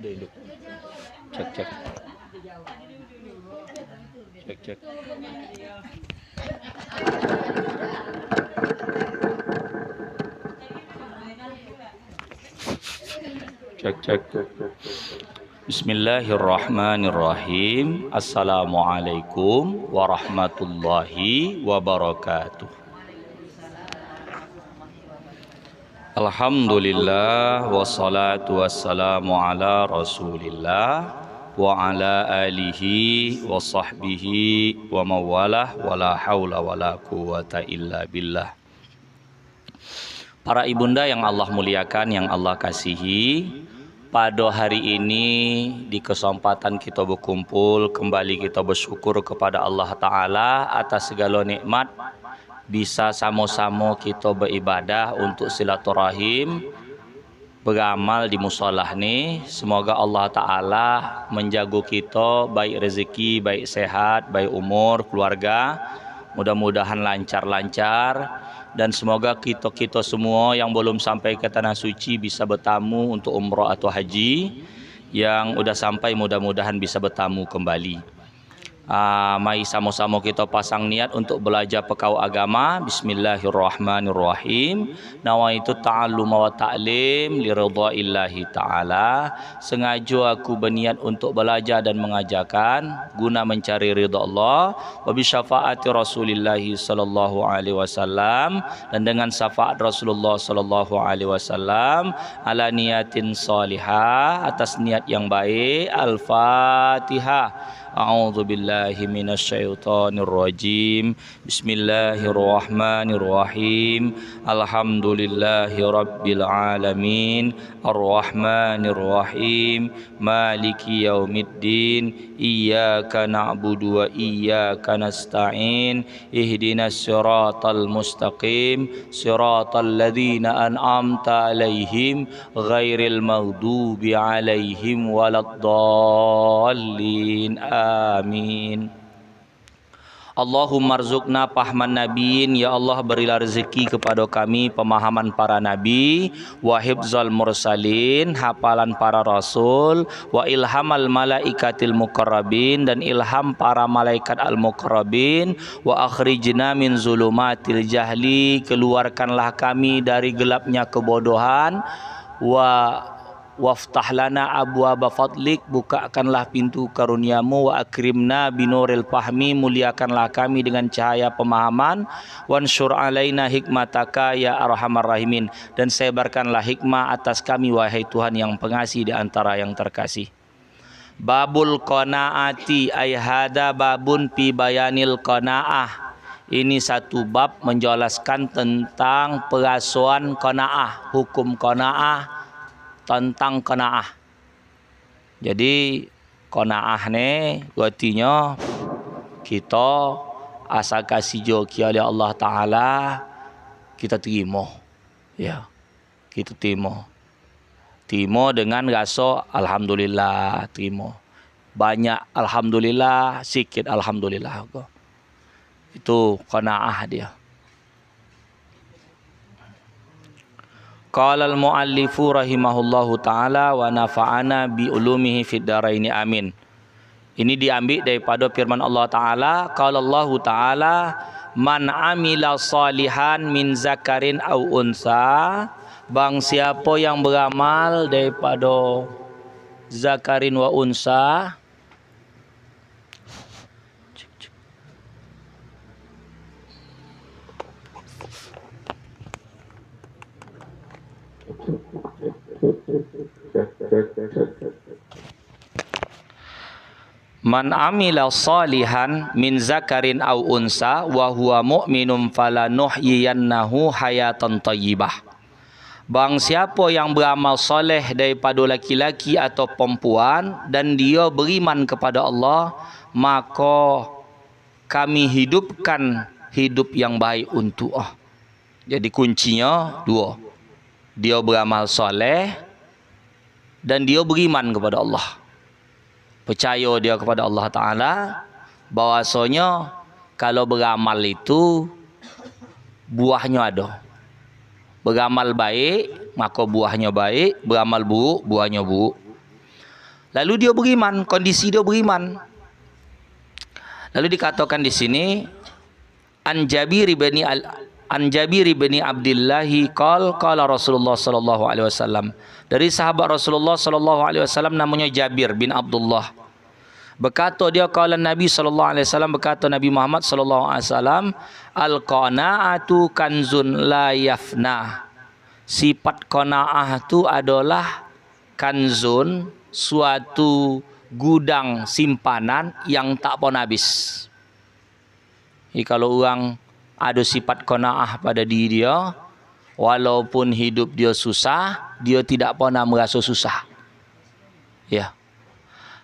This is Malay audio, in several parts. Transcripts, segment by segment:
Duduk. Cek cek. Cek cek. Cek cek. Bismillahirrahmanirrahim. Assalamualaikum warahmatullahi wabarakatuh. Alhamdulillah wassalatu wassalamu ala Rasulillah wa ala alihi wa sahbihi wa mawalah wala haula wala quwata illa billah. Para ibunda yang Allah muliakan, yang Allah kasihi, pada hari ini di kesempatan kita berkumpul kembali, kita bersyukur kepada Allah Ta'ala atas segala nikmat, bisa sama-sama kita beribadah untuk silaturahim, beramal di musolah ni. Semoga Allah Ta'ala menjaga kita, baik rezeki, baik sehat, baik umur, keluarga, mudah-mudahan lancar-lancar. Dan semoga kita semua yang belum sampai ke Tanah Suci bisa bertamu untuk umrah atau haji. Yang sudah sampai mudah-mudahan bisa bertamu kembali. Mari sama-sama kita pasang niat untuk belajar perkara agama. Bismillahirrahmanirrahim. Nawaitu ta'allum wa ta'lim li ridhaillahi ta'ala. Sengaja aku berniat untuk belajar dan mengajarkan guna mencari ridha Allah, wa bi syafaati Rasulillah sallallahu alaihi wasallam, dan dengan syafaat Rasulullah sallallahu alaihi wasallam, ala niyatin salihah, atas niat yang baik. Al-Fatihah. A'udzu billahi minasyaitonir rajim. Bismillahirrahmanirrahim. Alhamdulillahi rabbil alamin. Arrahmanir rahim. Maliki yaumiddin. Iyyaka na'budu wa iyyaka nasta'in. Ihdinas siratal mustaqim. Siratal ladzina an'amta 'alaihim ghairil maghdubi 'alaihim waladdallin. Amin. Allahumma rzuqna fahman nabiyin. Ya Allah, berilah rezeki kepada kami pemahaman para nabi, wa hifzal mursalin, hafalan para rasul, wa ilhamal malaikatil muqarrabin, dan ilham para malaikat al muqarrabin, wa akhrijna min zulumatil jahli, keluarkanlah kami dari gelapnya kebodohan, waftah lana abwaaba fadlik, bukakanlah pintu karuniamu, wa akrimna binuril fahmi, muliakanlah kami dengan cahaya pemahaman, wansyur alaina hikmataka ya arhamar rahimin, dan sebarkanlah hikmah atas kami wahai Tuhan yang pengasih di antara yang terkasih. Babul qanaati, ay hada babun fi bayanil qanaah. Ini satu bab menjelaskan tentang perasuan qanaah, hukum qanaah, tentang qanaah. Jadi qanaah ni artinya kita asal kasih joki oleh Allah Ta'ala, kita terima. Ya, kita terima dengan rasa alhamdulillah, terima. Banyak alhamdulillah, sikit alhamdulillah. Itu qanaah dia. Qala al-muallifu rahimahullahu ta'ala wa nafa'ana bi ulumihi fid dharaini amin. Ini diambil daripada firman Allah Ta'ala. Qala Allah Ta'ala, man amila salihan min zakarin au unsa, bang siapa yang beramal daripada zakarin wa unsa, man amila salihan min zakarin au unsa wa huwa mu'minun falanuhyiyannahu hayatan thayyibah. Bang siapa yang beramal soleh daripada laki-laki atau perempuan dan dia beriman kepada Allah, maka kami hidupkan hidup yang baik untuk Jadi kuncinya dua. Dia beramal soleh dan dia beriman kepada Allah. Percaya dia kepada Allah Ta'ala, bahwasanya kalau beramal itu buahnya ada. Beramal baik maka buahnya baik, beramal buruk buahnya buruk. Lalu dia beriman, kondisi dia beriman. Lalu dikatakan di sini An Jabir bin Abdullah qala Rasulullah sallallahu alaihi wasallam. Dari sahabat Rasulullah sallallahu alaihi wasallam namanya Jabir bin Abdullah. Berkata dia qala Nabi sallallahu alaihi wasallam, berkata Nabi Muhammad sallallahu alaihi wasallam, al-qanaatu kanzun la yafna. Sifat qanaah itu adalah kanzun, suatu gudang simpanan yang tak pernah habis. Jadi kalau orang ada sifat qanaah pada diri dia, walaupun hidup dia susah, dia tidak pernah merasa susah. Ya.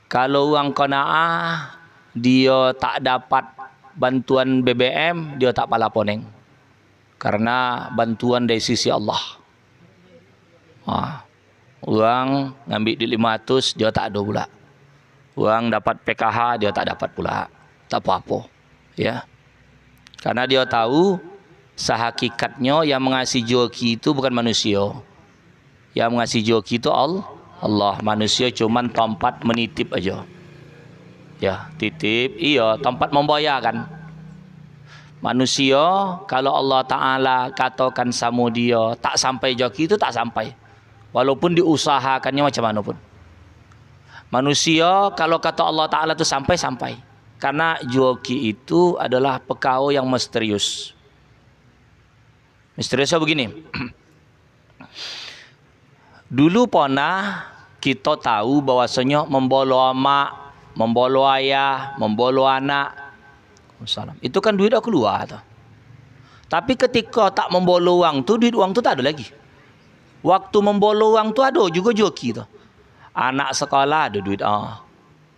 Kalau orang qanaah, dia tak dapat bantuan BBM, dia tak pala poneng. Karena bantuan dari sisi Allah. Orang ngambil duit 500, dia tak ada pula. Orang dapat PKH, dia tak dapat pula. Tak apa-apa. Ya. Karena dia tahu sehakikatnya yang mengasih joki itu bukan manusia. Yang mengasih joki itu Allah. Manusia cuman tempat menitip aja. Ya, titip, iya, tempat membayar kan. Manusia kalau Allah Ta'ala katakan sama dia tak sampai joki itu tak sampai. Walaupun diusahakannya macam mana pun. Manusia kalau kata Allah Ta'ala itu sampai. Karena joki itu adalah perkara yang misterius. Misteriusnya begini. Dulu pernah kita tahu bahwasanya membolo mak, membolo ayah, membolo anak, itu kan duit aku keluar tuh. Tapi ketika tak membolo uang tu, duit uang tu tak ada lagi. Waktu membolo uang tu ada juga joki tu. Anak sekolah ada duit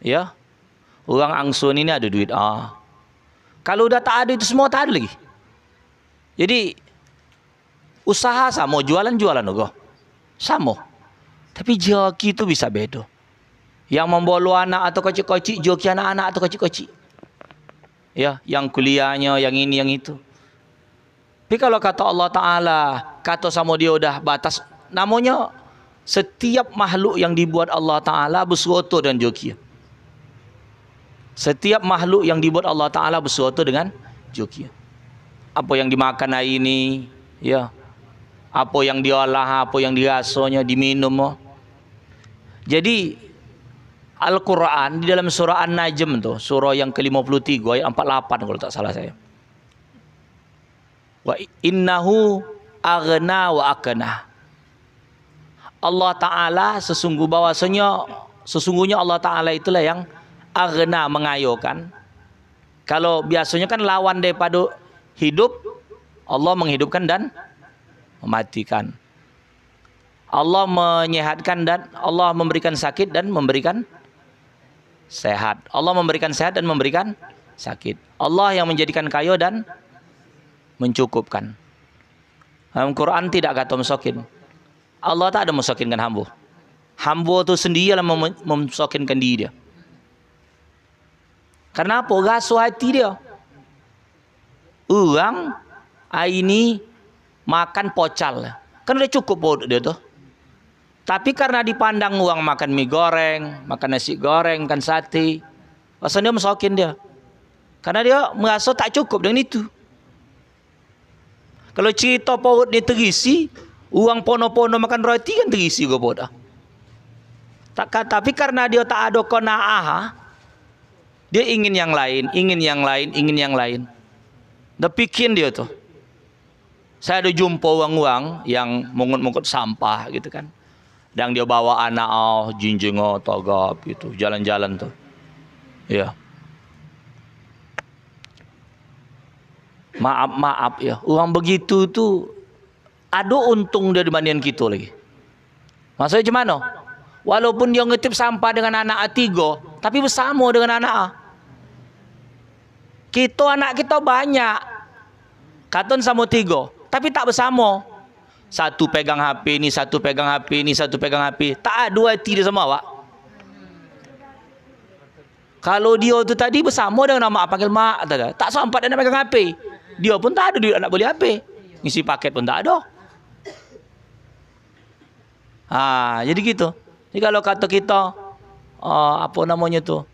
ya. Orang angsun ini ada duit Kalau udah tak ada itu semua tak ada lagi. Jadi usaha sama, jualan juga sama. Tapi joki itu bisa beda. Yang membolo anak atau kecil-kecil, joki anak-anak atau kecil-kecil. Ya, yang kuliahnya, yang ini, yang itu. Tapi kalau kata Allah Ta'ala, kata sama dia udah batas, namanya setiap makhluk yang dibuat Allah Ta'ala bersuatu dengan joki. Setiap makhluk yang dibuat Allah Ta'ala bersuatu dengan joki. Apa yang dimakan hari ini, ya. Apa yang diolah, apa yang dirasanya, diminum. Jadi Al-Quran di dalam surah An-Najm tu, surah yang ke-53 ayat 48 kalau tak salah saya. Wa innahu aghna wa akna. Allah Ta'ala sesungguhnya Allah Ta'ala itulah yang aghna, mengayokan. Kalau biasanya kan lawan daripada hidup, Allah menghidupkan dan mematikan. Allah menyehatkan dan Allah memberikan sakit dan memberikan sehat. Allah memberikan sehat dan memberikan sakit. Allah yang menjadikan kaya dan mencukupkan. Dalam Quran tidak kata mesokin. Allah tak ada mesokinkan hamba. Hamba tu sendiri yang mesokinkan diri dia. Kenapa? Rasa hati dia. Orang hari ini makan pocal. Kan udah cukup buat dia tu. Tapi karena dipandang orang makan mie goreng, makan nasi goreng, makan sate, rasanya dia mesokin dia. Karena dia merasa tak cukup dengan itu. Kalau cerita perut dia terisi, orang pono-pono makan roti kan terisi juga perut. Tapi karena dia tak ada qanaah, dia ingin yang lain. Dia bikin dia tu. Saya ada jumpa orang-orang yang mungut-mungut sampah gitu kan. Dan dia bawa anak jinjing togap gitu, jalan-jalan tuh. Ya. Maaf ya. Orang begitu tuh ada untung dia dibandingkan kita lagi. Maksudnya macam mana? Walaupun dia ngetip sampah dengan anak tiga, tapi bersama dengan anak kita, anak kita banyak. Katon sama tiga, tapi tak bersama. Satu pegang HP ni, satu pegang HP ni, satu pegang HP. Tak ada hati dia sama awak. Kalau dia tu tadi bersama dengan nama panggil mak, tak sempat dia nak pegang HP. Dia pun tak ada duit nak beli HP. Ngisi paket pun tak ada. Jadi gitu. Jadi kalau kata kita, apa namanya tuh?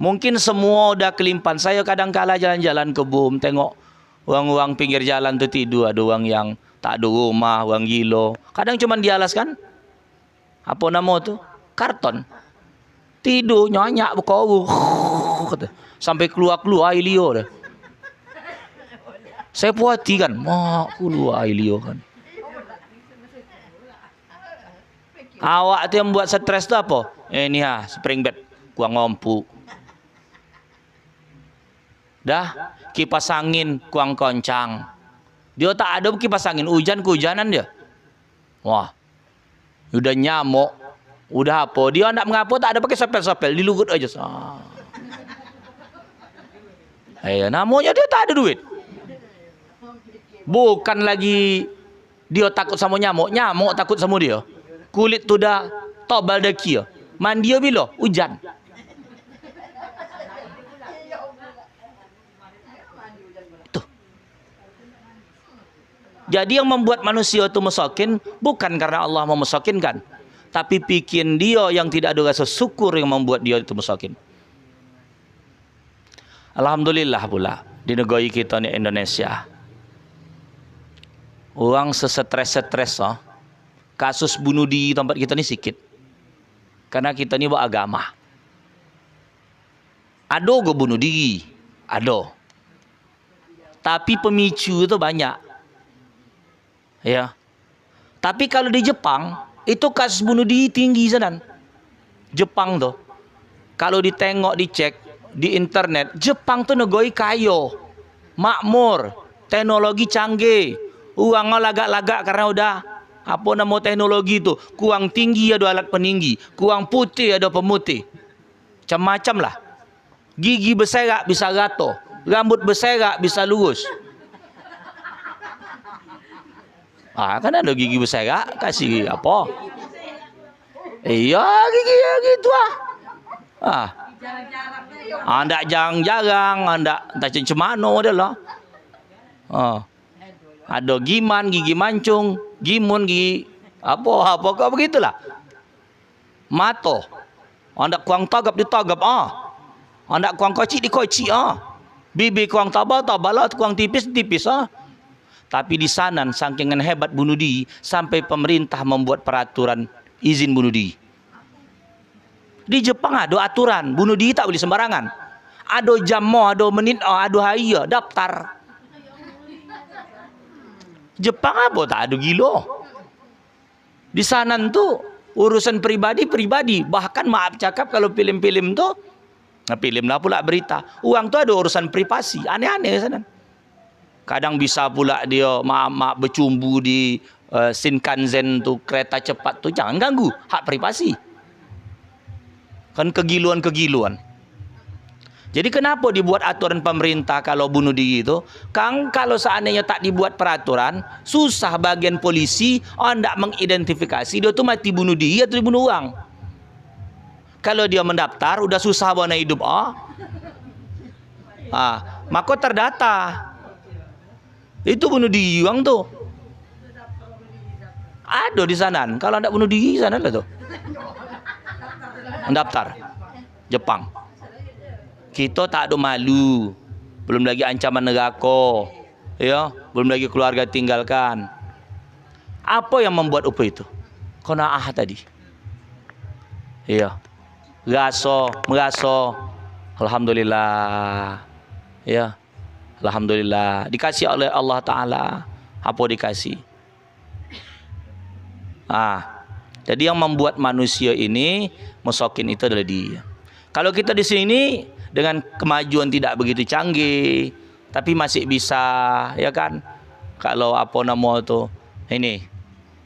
Mungkin semua udah kelimpan. Saya kadang kala jalan-jalan ke BUM, tengok orang-orang pinggir jalan tuh tidur. Ada orang yang tak ada rumah, orang gilo. Kadang cuman dialaskan, apa nama tuh? Karton. Tidur, nyanyak, berkoruh. Sampai keluar-keluar air liur dah. Saya puas hati kan, mak keluar air liur kan. Awak tu yang buat stres tu apa? Ni spring bed, kurang mampu. Dah, kipas angin kurang kencang. Dia tak ada kipas angin, hujan kehujanan dia. Wah, udah nyamuk, udah apa? Dia nak mengapa tak ada pakai sapel-sapel, dilugut aja. Namanya dia tak ada duit. Bukan lagi dia takut sama nyamuk, nyamuk takut sama dia. Kulit tu dah tobal daki. Mandi bila? Hujan. Tuh. Jadi yang membuat manusia itu mesakin bukan karena Allah mau mesakinkan, tapi bikin dia yang tidak ada rasa syukur yang membuat dia itu mesakin. Alhamdulillah pula di negara kita ni Indonesia. Orang sesetres-stres kasus bunuh diri tempat kita ni sikit. Karena kita ni beragama. Ada ke bunuh diri? Ada. Tapi pemicu itu banyak. Ya. Tapi kalau di Jepang, itu kasus bunuh diri tinggi sana. Jepang tu. Kalau ditengok, dicek di internet, Jepang tu negara kaya, makmur, teknologi canggih. Orang lagak-lagak karena udah apa nama teknologi tu, kurang tinggi ada alat peninggi, kurang putih ada pemutih, macam-macam lah. Gigi berserak bisa rato, rambut berserak bisa lurus. Kan ada gigi berserak, kasih apa? Iya, gigi ya gitu Anda jarang-jarang, anda entah macam mana dia lah. Ada giman, gigi mancung, gimun, gigi apa kau begitulah. Mato, anda kurang tagap ditagap anda kurang kocik dikocik bibi kurang tabal lah, kurang tipis tipis Tapi di sana saking hebat bunuh diri sampai pemerintah membuat peraturan izin bunuh diri. Di Jepang ada aturan bunuh diri tak boleh sembarangan. Ada jam, ada menit, ada hari daftar. Jepang apa tak ada gila. Di sana tu urusan pribadi, bahkan maaf cakap kalau film-film tu, film lah pula berita, orang tu ada urusan privasi, aneh-aneh sana. Kadang bisa pula dia maaf bercumbu di Shinkansen tu, kereta cepat tu, jangan ganggu hak privasi. Kan kegiluan-kegiluan. Jadi kenapa dibuat aturan pemerintah kalau bunuh diri itu? Kalau seandainya tak dibuat peraturan, susah bagian polisi hendak mengidentifikasi dia tu mati bunuh diri atau dibunuh orang. Kalau dia mendaftar, udah susah warna hidup. Maka terdata. Itu bunuh diri orang tu. Ada di sana. Kalau hendak bunuh diri sana lah tu. Mendaftar. Jepang. Kita tak ada malu. Belum lagi ancaman neraka. Ya, belum lagi keluarga tinggalkan. Apa yang membuat apa itu? Qanaah tadi. Ya. Merasa alhamdulillah. Ya. Alhamdulillah dikasih oleh Allah Taala. Apa dikasih? Jadi yang membuat manusia ini mesokin itu adalah dia. Kalau kita di sini dengan kemajuan tidak begitu canggih, tapi masih bisa, ya kan? Kalau apa nama tu, ini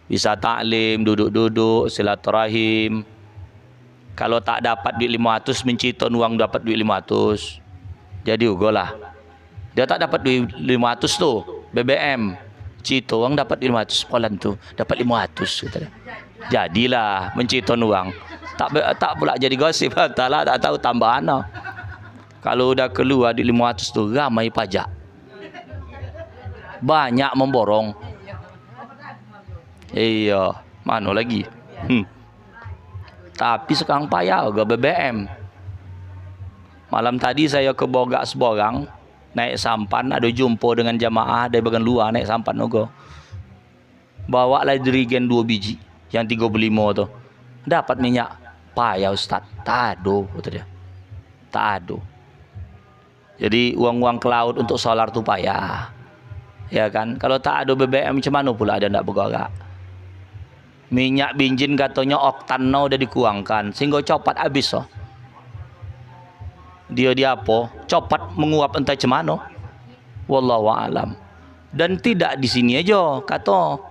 bisa taklim, duduk-duduk, silaturahim. Kalau tak dapat duit 500, menciton uang dapat duit 500. Jadi ugolah. Dia tak dapat duit 500 tu, BBM. Cito uang dapat 500 sekolah tu, dapat 500 kata dia. Jadilah menciton uang. Tak pula jadi gosip, tak tahu tambahan. Kalau udah keluar di 500 tu ramai pajak. Banyak memborong. Iya, mana lagi? Tapi sekarang payah juga BBM. Malam tadi saya ke Bogak seborang, naik sampan, ada jumpa dengan jamaah dari bagian luar naik sampan juga. Bawa lah jerigen 2 biji, yang 35 tu. Dapat minyak. Payah Ustaz. Tak ada, kata dia. Tak ada. Jadi uang-uang ke laut untuk solar tu payah. Ya kan? Kalau tak ada BBM macam mana pula dia nak bergerak? Minyak bensin katanya oktan now dah dikuangkan sehingga cepat habis oh. Dia apa? Cepat menguap entah macam mana. Wallahu alam. Dan tidak di sini aja kata,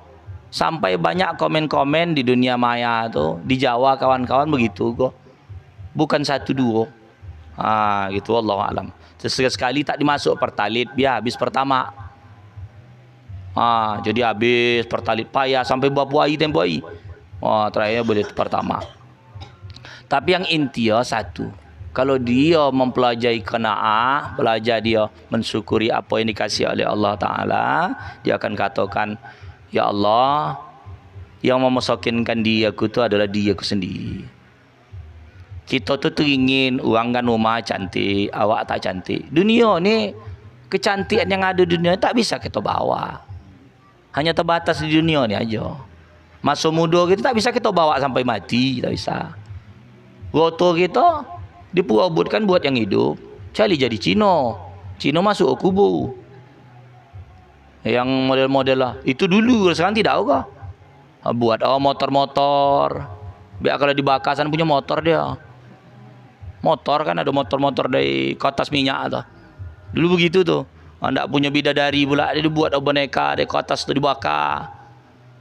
sampai banyak komen-komen di dunia maya tu, di Jawa kawan-kawan begitu kok. Bukan 1 2. Gitu wallahu alam. Sekali tak dimasuk pertalit, biar habis pertama. Jadi habis pertalit payah sampai berapa hari tempoh hari. Terakhir boleh pertama. Tapi yang inti ya satu. Kalau dia mempelajari qanaah, belajar dia mensyukuri apa yang dikasih oleh Allah Ta'ala, dia akan katakan, ya Allah, yang memesokinkan diriku itu adalah diriku sendiri. Kita tu teringin orang kan rumah cantik, awak tak cantik. Dunia ni, kecantikan yang ada di dunia tak bisa kita bawa. Hanya terbatas di dunia ni aja. Masa muda kita tak bisa kita bawa sampai mati, tak bisa. Roto kita diperabotkan buat yang hidup. Cari jadi Cina. Cina masuk ke kubur. Yang model-model lah. Itu dulu, sekarang tidak apa. Buat motor-motor. Biar kalau dibakar sana punya motor dia. Motor kan ada motor-motor dari kertas minyak tu. Dulu begitu tu. Ndak punya bidadari pula, dia buat boneka dari kertas tu dibakar.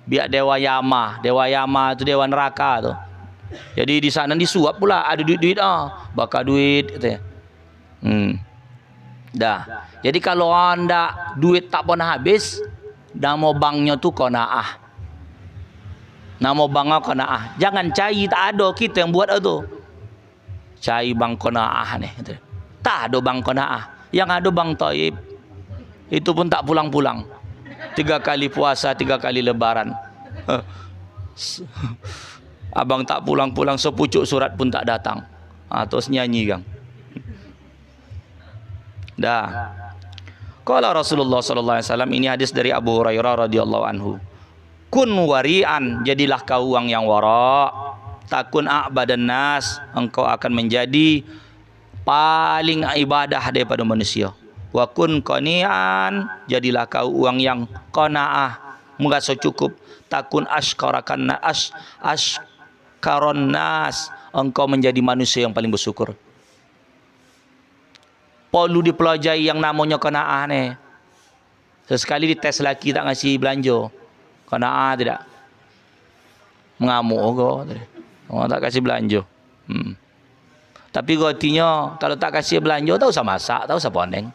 Biar dewa Yama. Dewa Yama tu dewa neraka tu. Jadi di sana disuap pula, ada duit-duit bakar duit katanya. Dah. Jadi kalau anda duit tak pernah habis, nama banknya tu qanaah. Nama banknya qanaah. Jangan cari, tak ada kita yang buat tu. Cari bank qanaah ni. Tak ada bank qanaah. Yang ada bank Taib. Itu pun tak pulang-pulang. 3 kali puasa, 3 kali lebaran. Abang tak pulang-pulang, sepucuk surat pun tak datang. Terus nyanyi kan. Dah. Qala Rasulullah sallallahu alaihi wasallam, ini hadis dari Abu Hurairah radhiyallahu anhu. Kun wari'an, jadilah kau orang yang wara'. Takun a'badan nas, engkau akan menjadi paling ibadah daripada manusia. Wa kun qani'an, jadilah kau orang yang qanaah, merasa cukup. Takun ashkarakan ashkaron nas, engkau menjadi manusia yang paling bersyukur. Perlu dipelajari yang namanya qanaah ni. Sesekali dites laki tak ngasih belanja. Qanaah tidak? Mengamuk ke? Orang tak kasih belanja. Tapi artinya kalau tak kasih belanja, tak usah masak, tak usah poneng.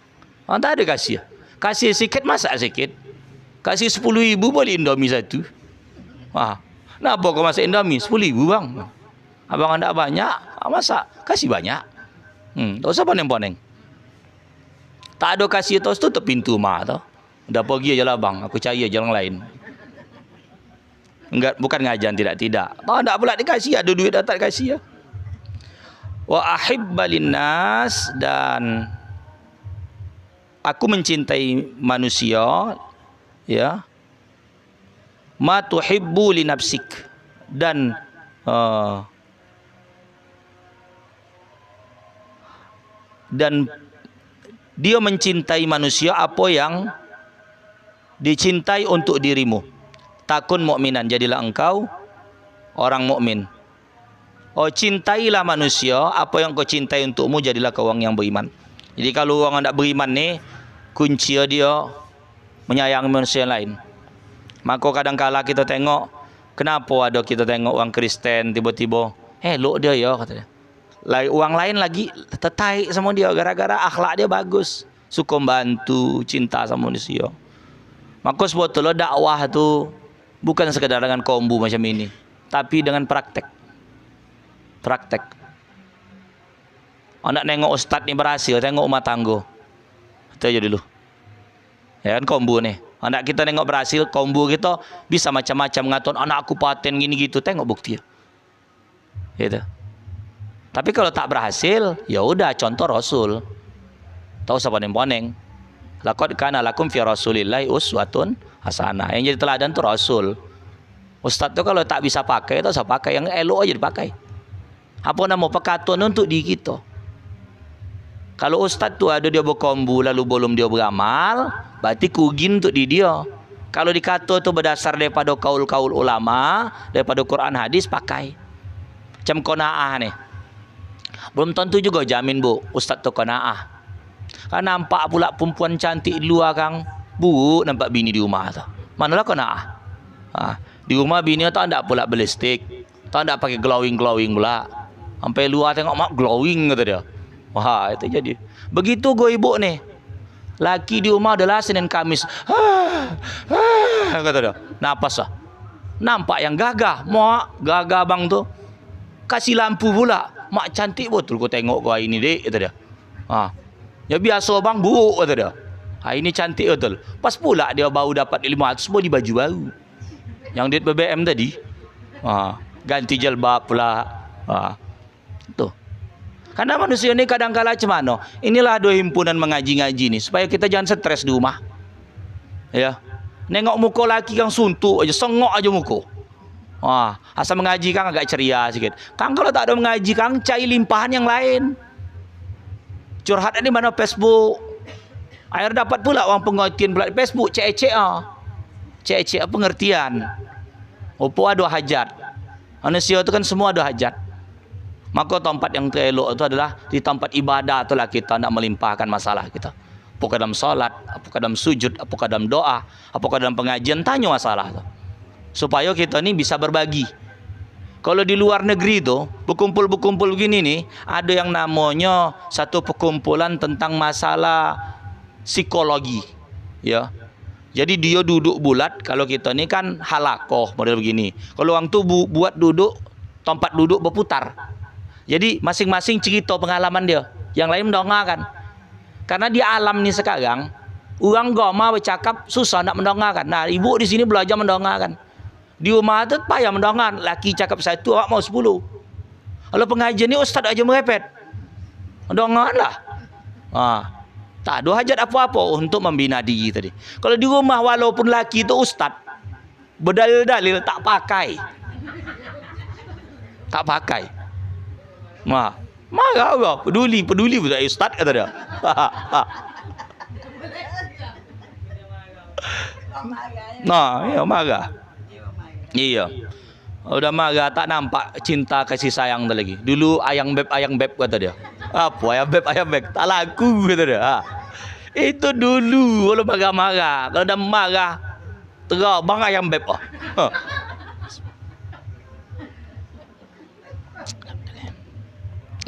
Orang tak ada kasih. Kasih sikit, masak sikit. Kasih 10,000 boleh Indomie 1. Kenapa kau masak Indomie? 10,000 bang. Abang anda banyak, masak. Kasih banyak. Tak usah poneng-poneng. Tak ada kasih terus tutup pintu mak tu. Dah pergi aja lah bang, aku cari aja orang lain. Enggak, bukan ngajan, tidak. Tak pula dikasih, ada duit dah tak dikasih ya. Wa ahibbalin nas, dan aku mencintai manusia, ya. Ma tuhibbu li nafsik, dan dia mencintai manusia apa yang dicintai untuk dirimu. Takun mukminan, jadilah engkau orang mukmin. Cintailah manusia apa yang kau cintai untukmu, jadilah kau orang yang beriman. Jadi kalau orang tak beriman ni, kunci dia menyayangi manusia yang lain. Maka kadang-kala kita tengok, kenapa ada kita tengok orang Kristen tiba-tiba, elok dia ya katanya. Orang lain lagi tertarik sama dia gara-gara akhlak dia bagus, suka membantu, cinta sama manusia. Maka sebetulnya dakwah tu bukan sekadar dengan kombu macam ini, tapi dengan praktek. Nak nengok ustaz ni berhasil, tengok rumah tangga. Itu aja dulu. Ya kan kombu ni. Anak kita tengok berhasil, kombu kita bisa macam-macam ngatur anak aku paten gini gitu, tengok bukti. Gitu. Tapi kalau tak berhasil, ya udah contoh Rasul. Tahu siapa poneng? Laqad kana lakum fi Rasulillahi uswatun hasanah. Yang jadi teladan tuh Rasul. Ustaz tuh kalau tak bisa pakai, tak usah pakai, yang elok aja dipakai. Apa nama pekatuan untuk di kita. Kalau ustaz tuh ada dia berkombu lalu belum dia beramal, berarti kugin untuk di dia. Kalau dikata tu berdasar daripada kaul-kaul ulama, daripada Quran hadis, pakai. Macam qanaah ni. Belum tentu juga jamin bu, ustaz tu qanaah. Kan nampak pula perempuan cantik di luar kang, buruk nampak bini di rumah tu. Manalah qanaah. Di rumah bini tu tak pula belistik, tak pakai glowing pula. Sampai luar tengok mak glowing kata dia. Wah, itu jadi. Begitu go ibu ni. Laki di rumah adalah Senin Kamis. Kata dia. Napas lah. Nampak yang gagah. Mak, gagah bang tu. Kasih lampu pula. Mak cantik betul kau tengok kau hari ni dek. Kata dia. Ya biasa bang buruk kata dia. Hari ni cantik betul. Pas pula dia baru dapat 500 beli baju baru. Yang duit BBM tadi. Ganti jilbab pula. Tuh. Karena manusia ni kadang-kala macam mana? Inilah dua himpunan mengaji-ngaji ni supaya kita jangan stres di rumah. Ya. Nengok muka laki kang suntuk aja, sengok aja muka. Asal mengaji kang agak ceria sikit. Kang kalau tak ada mengaji kang cari limpahan yang lain. Curhat di mana Facebook. Akhir dapat pula orang pengertian pula di Facebook, cek-cek Cek-cek pengertian. Opo ada hajat. Manusia tu kan semua ada hajat. Maka tempat yang terelok itu adalah di tempat ibadah itulah kita nak melimpahkan masalah kita. Apakah dalam salat, apakah dalam sujud, apakah dalam doa, apakah dalam pengajian, tanya masalah tu. Supaya kita ni bisa berbagi. Kalau di luar negeri tu, berkumpul-berkumpul begini ni, ada yang namanya satu perkumpulan tentang masalah psikologi. Ya. Jadi dia duduk bulat, kalau kita ni kan halakoh model begini. Kalau orang tu buat duduk, tempat duduk berputar. Jadi masing-masing cerita pengalaman dia. Yang lain mendengarkan. Karena di alam ni sekarang, orang gama bercakap susah nak mendengarkan. Nah, ibu di sini belajar mendengarkan. Di rumah tu payah mendengar. Laki cakap satu, awak mau 10. Kalau pengajian ni ustaz aja merepet. Mendengarlah. Tak ada hajat apa-apa untuk membina diri tadi. Kalau di rumah walaupun laki tu ustaz, berdalil-dalil tak pakai. Tak pakai. Marah orang. Peduli pun tak ustaz kata dia. Ya marah. Iya. Udah marah tak nampak cinta kasih sayang tu lagi. Dulu ayang beb kata dia. Apa ayang beb tak laku kata dia. Itu dulu kalau marah-marah. Kalau dah marah terang bang ayang beb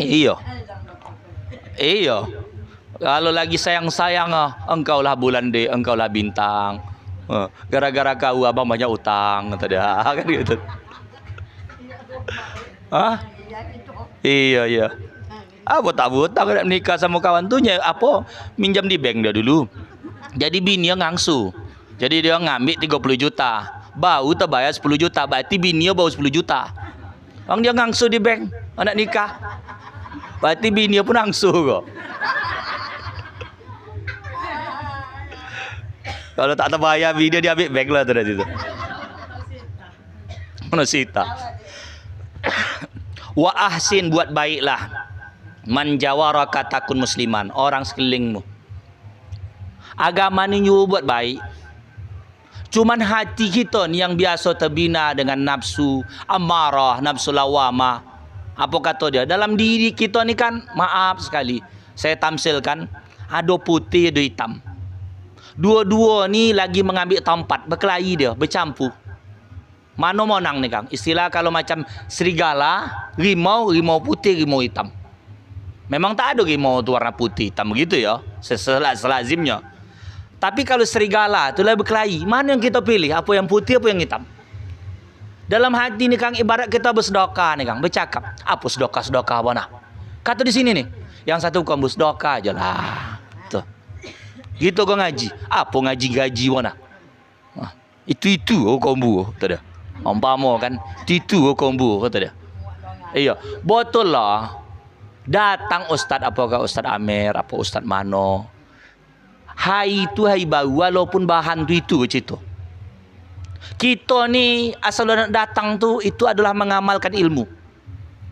Iya. Kalau lagi sayang-sayang engkaulah bulan dek, engkaulah bintang. Gara-gara kau abang banyak utang kata dia. Kan gitu. Iya. Apa tak buta nak menikah sama kawan tu apa minjam di bank dia dulu. Jadi bini dia ngangsu. Jadi dia ngambil 30 juta. Baru terbayar 10 juta. Berarti bini dia baru 10 juta. Orang dia ngangsu di bank nak nikah. Berarti bini dia pun angsuh kok. Kalau tak terbayar bini dia ambil bank lah tu dari situ. Mana sita. Wa ahsin, buat baiklah. Man jawaraka takun musliman, orang sekelilingmu. Agama ni nyuruh buat baik. Cuman hati kita ni yang biasa terbina dengan nafsu amarah, nafsu lawamah. Apa kata dia? Dalam diri kita ni kan, maaf sekali, saya tamsilkan, ada putih, ada hitam. Dua-dua ni lagi mengambil tempat, berkelahi dia, bercampur. Mana menang ni kang? Istilah kalau macam serigala, rimau putih, rimau hitam. Memang tak ada rimau tu warna putih, hitam begitu ya, selazimnya. Tapi kalau serigala tu lah berkelahi, mana yang kita pilih? Apa yang putih, apa yang hitam? Dalam hati ni kang, ibarat kita bersedekah ni kang, bercakap. Apa sedekah apa nak? Kata di sini nih, yang satu bukan bersedekah aja lah. Tuh. Gitu kau ngaji. Apa ngaji gaji mana? Itu kombu kata dia. Umpama kan, itu kombu kata dia. Iya, betul lah. Datang Ustadz apakah Ustadz Amer, apa Ustadz Mano. Hai itu hai bau walaupun bahan tu itu begitu. Kita ni asal datang tu itu adalah mengamalkan ilmu.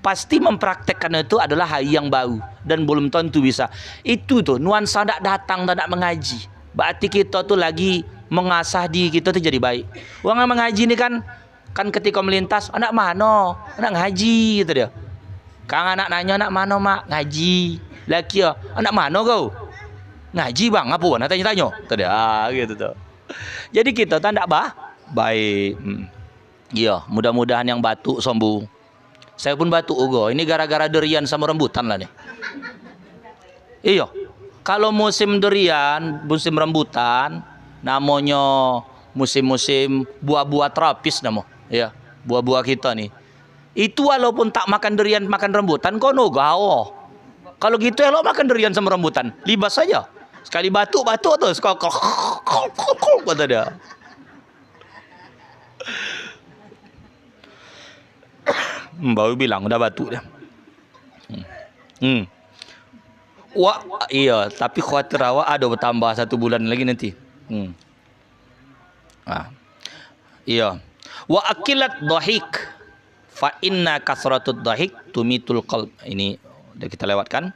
Pasti mempraktekkan itu adalah hai yang bau dan belum tentu bisa. Itu tuh nuansa tak datang tak mengaji. Berarti kita tu lagi mengasah diri kita tu jadi baik. Orang mengaji ni kan ketika melintas anak mano, anak ngaji gitu dia. Kang anak nanya anak mano mak ngaji. Laki ya, anak mano kau? Ngaji bang, apa nak tanya-tanya? Tadi gitu tuh. Jadi kita tak baik. Iya, mudah-mudahan yang batuk sembuh. Saya pun batuk juga. Ini gara-gara durian sama rambutan lah nih. Iya. Kalau musim durian, musim rambutan, namanya musim-musim buah-buah tropis namo. Ya, buah-buah kita nih. Itu walaupun tak makan durian, makan rambutan, kono gawo. Kalau gitu elok makan durian sama rambutan, libas saja. Sekali batuk-batuk tuh, sekokok, kata dia. Baru bilang udah batuk dia. Wah, iya, tapi khawatir awak ada bertambah 1 bulan lagi nanti. Iya. Wa akilat dhahik fa inna kasratud dhahik tumitul qalb. Ini udah kita lewatkan.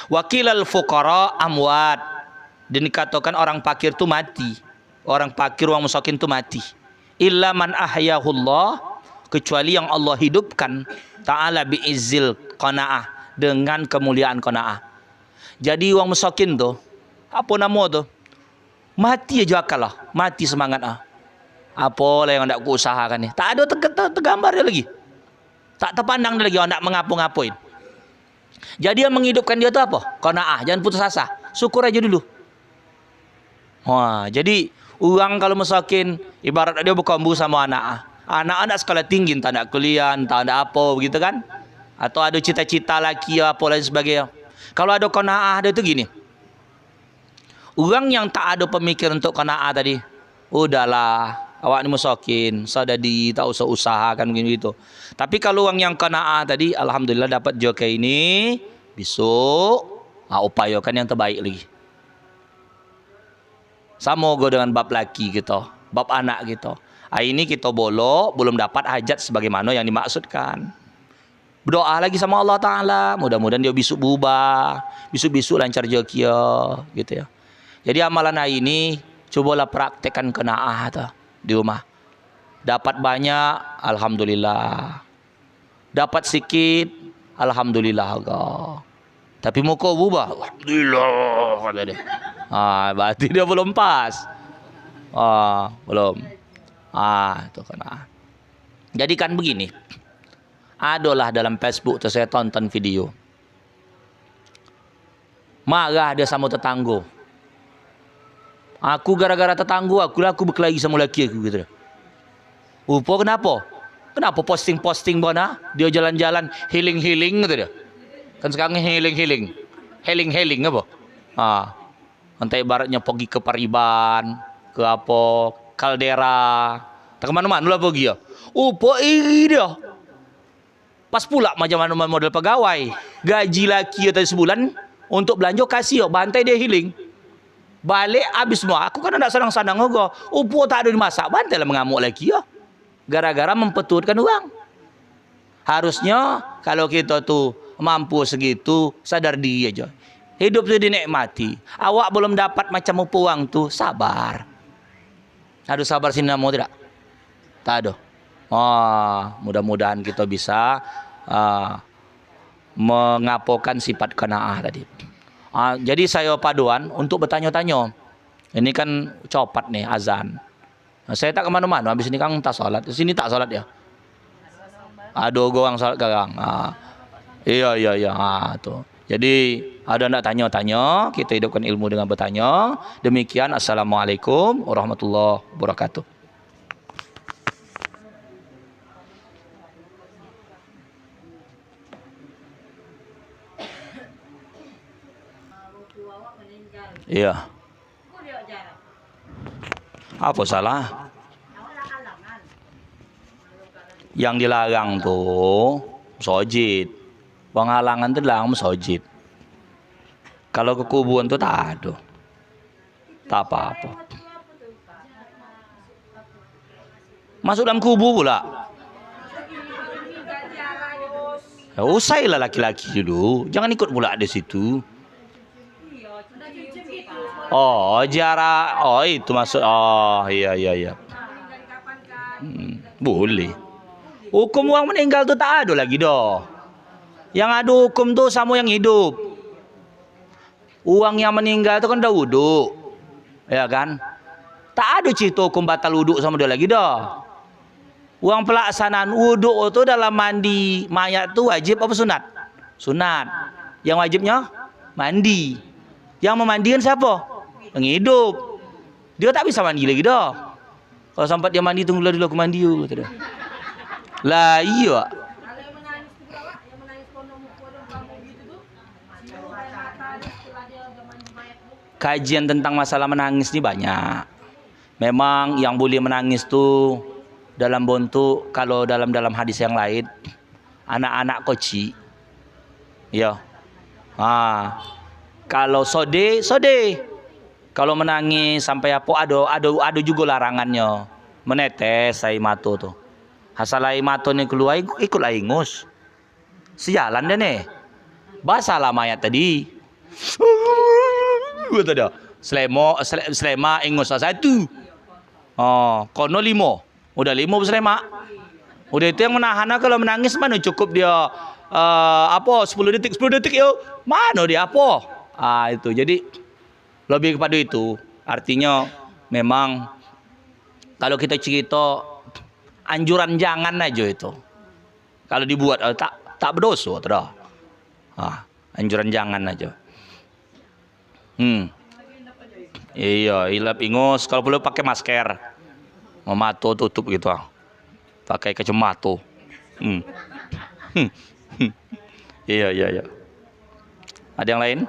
Wakilal fuqara amwat. Dan dikatakan orang fakir itu mati. Orang fakir, orang miskin itu mati. Illa man ahyahullah, kecuali yang Allah hidupkan ta'ala bi'izzil qanaah, dengan kemuliaan qanaah. Jadi orang miskin tu apa nama tu? Mati aja akal lah, mati semangat ah. Apalah yang nak usahakan ni? Tak ada tergambar dia lagi. Tak terpandang dia lagi orang nak mengapu-ngapuin. Jadi yang menghidupkan dia tu apa? Qanaah, jangan putus asa. Syukur aja dulu. Wah, jadi orang kalau miskin ibarat dia berkombu sama anak. Anak-anak sekolah tinggi, tak ada kuliah, tak ada apa begitu kan? Atau ada cita-cita laki apa lain sebagainya. Kalau ada qanaah dia tu gini. Orang yang tak ada pemikiran untuk qanaah tadi, udahlah, awak ni miskin, sadadi, tak usah usahakan begitu. Tapi kalau orang yang qanaah tadi, alhamdulillah dapat jokai ini, besok upayakan yang terbaik lagi. Sama juga dengan bab laki kita, bab anak kita. Hari ini kita belum dapat hajat sebagaimana yang dimaksudkan. Berdoa lagi sama Allah Ta'ala, mudah-mudahan dia besok berubah, besok lancar rezeki gitu ya. Jadi amalan hari ini cobalah praktekkan qanaah tu di rumah. Dapat banyak, alhamdulillah. Dapat sikit, alhamdulillah juga. Tapi muka berubah, alhamdulillah kata dia. Berarti dia belum pas. Belum. Itu qanaah. Jadi kan begini. Adalah dalam Facebook tu saya tonton video. Marah dia sama tetangga. Aku gara-gara tetangga aku berkelahi sama laki aku gitu. Kenapa? Kenapa posting-posting bona? Dia jalan-jalan healing-healing gitu dia. Kan sekarang healing-healing. Healing-healing apa? Entah ibaratnya pergi ke Pariban, ke apa, Kaldera. Tak kemana-mana lah pergi ya. Iri dia. Pas pula macam mana model pegawai. Gaji laki tadi sebulan untuk belanja kasih bantai dia healing. Balik habis semua. Aku kan nak senang-senang juga. Tak ada dimasak. Bantai lah mengamuk lagi ya. Gara-gara mempetutkan uang. Harusnya kalau kita tu mampu segitu, sadar diri aja. Hidup tu dinikmati. Awak belum dapat macam uang tu, sabar. Ada sabar sini mau tidak? Tak ada. Mudah-mudahan kita bisa mengapokan sifat qanaah tadi. Jadi saya paduan untuk bertanya-tanya. Ini kan copat nih azan. Saya tak kemana-mana. Habis ini kan tak salat. Di sini tak salat ya. Ada orang salat sekarang. Iya. Tuh. Jadi ada nak tanya-tanya, kita hidupkan ilmu dengan bertanya. Demikian, assalamualaikum warahmatullahi wabarakatuh. Iya. Apa salah? Yang dilarang tuh Sojid. Wong halangan tuh lang sojid. Kalau ke kuburan tuh tak ada. Tak apa-apa. Masuk dalam kubu pula. Ya, usailah laki-laki dulu. Jangan ikut pula di situ. Oh, ziarah. Oh, itu masuk. Oh, iya. Boleh. Hukum orang meninggal tuh tak ada lagi doh. Yang ada hukum tuh sama yang hidup. Uang yang meninggal tuh kan dah wuduk. Ya kan? Tak ada cerita hukum batal wuduk sama dia lagi doh. Uang pelaksanaan wuduk itu dalam mandi mayat tu wajib apa sunat? Sunat. Yang wajibnya mandi. Yang memandikan siapa? Yang hidup. Dia tak bisa mandi lagi dah. Kalau sampai dia mandi tunggulah dulu aku mandi kata dia. Lah iya. Kajian tentang masalah menangis ni banyak. Memang yang boleh menangis tu dalam bentuk, kalau dalam hadis yang lain, anak-anak kecil. Ya. Kalau sode. Kalau menangis sampai apa ada juga larangannya. Menetes air mata tu. Asal air mata ni keluar ikutlah ingus. Sejalan deh nih. Basalah mayat tadi. Kata dia. Selema ingus satu. Kono 5. Udah 5 berselema. Udah itu yang menahan kalau menangis mana cukup dia 10 detik yo. Mana dia apa? Itu. Jadi lebih kepada itu. Artinya memang kalau kita cerita anjuran jangan aja itu. Kalau dibuat tak berdosa dah. Anjuran jangan aja. Iya, ilap ingus kalau perlu pakai masker. Memato tutup gitu. Pakai kacamata. Iya. Ada yang lain?